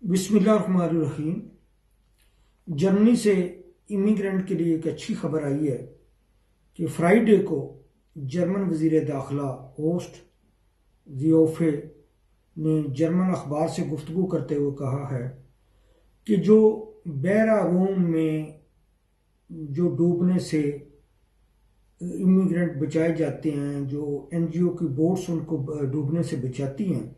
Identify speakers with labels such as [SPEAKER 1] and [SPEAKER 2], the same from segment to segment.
[SPEAKER 1] बिस्मिल्लाहिर्रहमानिर्रहीम। जर्मनी से इमिग्रेंट के लिए एक अच्छी खबर आई है कि फ्राइडे को जर्मन वजीर दाखिला होस्ट जियोफे ने जर्मन अखबार से गुफ्तगू करते हुए कहा है कि जो बहरा रूम में जो डूबने से इमिग्रेंट बचाए जाते हैं, जो एनजीओ की बोट्स उनको डूबने से बचाती हैं,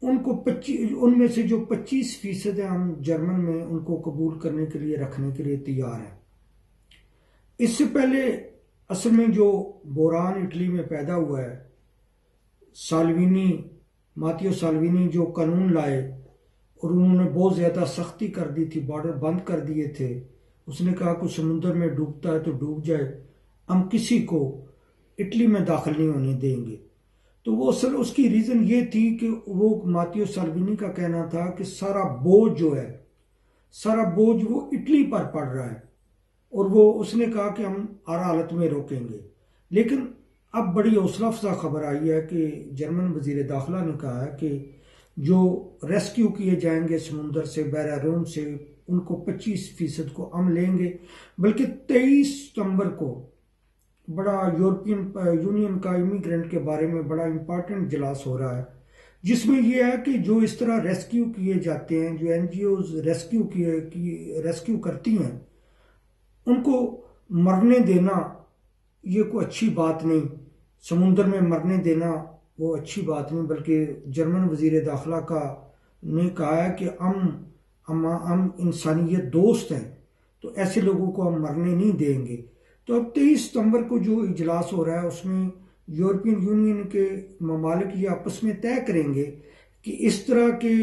[SPEAKER 1] उनमें से जो 25% है हम जर्मन में उनको कबूल करने के लिए रखने के लिए तैयार हैं। इससे पहले असल में जो बोरान इटली में पैदा हुआ है, मातियो साल्विनी जो कानून लाए और उन्होंने बहुत ज़्यादा सख्ती कर दी थी, बॉर्डर बंद कर दिए थे। उसने कहा कि समुद्र में डूबता है तो डूब जाए, हम किसी को इटली में दाखिल नहीं होने देंगे। तो वो असल उसकी रीज़न ये थी कि वो मातियो साल्विनी का कहना था कि सारा बोझ वो इटली पर पड़ रहा है और वो उसने कहा कि हम हर हालत में रोकेंगे। लेकिन अब बड़ी हौसला अफजा खबर आई है कि जर्मन वजीर दाखिला ने कहा है कि जो रेस्क्यू किए जाएंगे समुंदर से, बहरा रूम से, उनको 25% को हम लेंगे। बल्कि 23 सितंबर को बड़ा यूरोपियन यूनियन का इमिग्रेंट के बारे में बड़ा इंपॉर्टेंट इजलास हो रहा है, जिसमें यह है कि जो इस तरह रेस्क्यू किए जाते हैं, जो एनजीओज रेस्क्यू करती हैं, उनको मरने देना ये कोई अच्छी बात नहीं। समुद्र में मरने देना वो अच्छी बात नहीं, बल्कि जर्मन वजीर दाखिला का ने कहा है कि हम इंसानियत दोस्त हैं, तो ऐसे लोगों को हम मरने नहीं देंगे। तो अब 23 सितंबर को जो इजलास हो रहा है उसमें यूरोपियन यूनियन के ममालिक ये आपस में तय करेंगे कि इस तरह के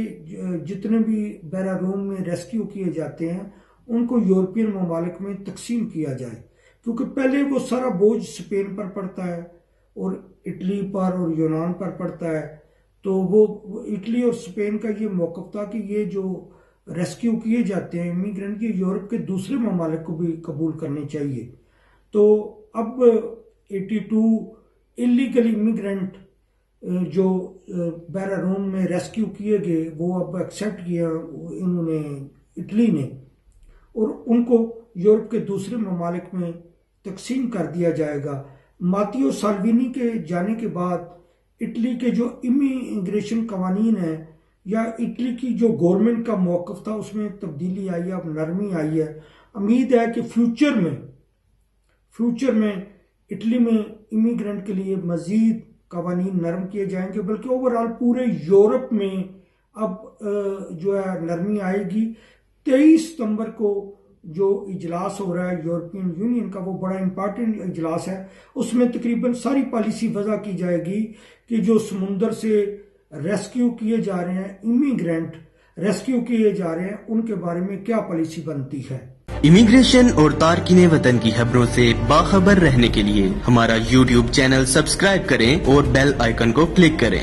[SPEAKER 1] जितने भी बहरा रूम में रेस्क्यू किए जाते हैं उनको यूरोपियन ममालिक में तकसीम किया जाए, क्योंकि पहले वो सारा बोझ स्पेन पर पड़ता है और इटली पर और यूनान पर पड़ता है। तो वो इटली और स्पेन का ये मौक़िफ़ था कि ये जो रेस्क्यू किए जाते हैं इमिग्रेंट, ये यूरोप के दूसरे ममालिक को भी कबूल करने चाहिए। तो अब 82 इलीगल इमिग्रेंट जो बहरा रूम में रेस्क्यू किए गए वो अब एक्सेप्ट किया इन्होंने, इटली ने, और उनको यूरोप के दूसरे ममालिक में तकसीम कर दिया जाएगा। मातियो साल्विनी के जाने के बाद इटली के जो इमिग्रेशन कवानीन है या इटली की जो गवर्नमेंट का मौक़िफ़ था उसमें तब्दीली आई है, अब नरमी आई है। उम्मीद है कि फ्यूचर में इटली में इमिग्रेंट के लिए मज़ीद कवानीन नरम किए जाएंगे, बल्कि ओवरऑल पूरे यूरोप में अब जो है नरमी आएगी। 23 सितंबर को जो इजलास हो रहा है यूरोपियन यूनियन का, वो बड़ा इंपॉर्टेंट इजलास है। उसमें तकरीबन सारी पॉलिसी वज़ा की जाएगी कि जो समुंदर से रेस्क्यू किए जा रहे हैं, इमिग्रेंट रेस्क्यू किए जा रहे हैं, उनके बारे में क्या पॉलिसी बनती है।
[SPEAKER 2] इमिग्रेशन और तारकीने वतन की खबरों से बाखबर रहने के लिए हमारा YouTube चैनल सब्सक्राइब करें और बेल आइकन को क्लिक करें।